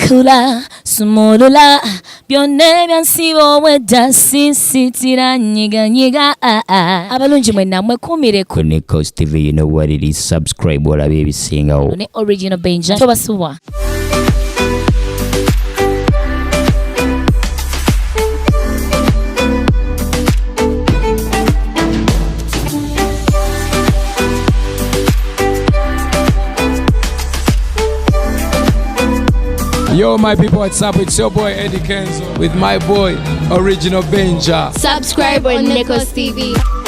Kula sumulula byonne byansibowe dasisitira nyiga abalungi mwe namwe kumire ku NEKOZ TV. You know what it is. Subscribe wala bebisingawo ne original Benja tobasuwa. Yo, my people, what's up? It's your boy Eddie Kenzo with my boy Original Benja. Subscribe on NEKOZ TV.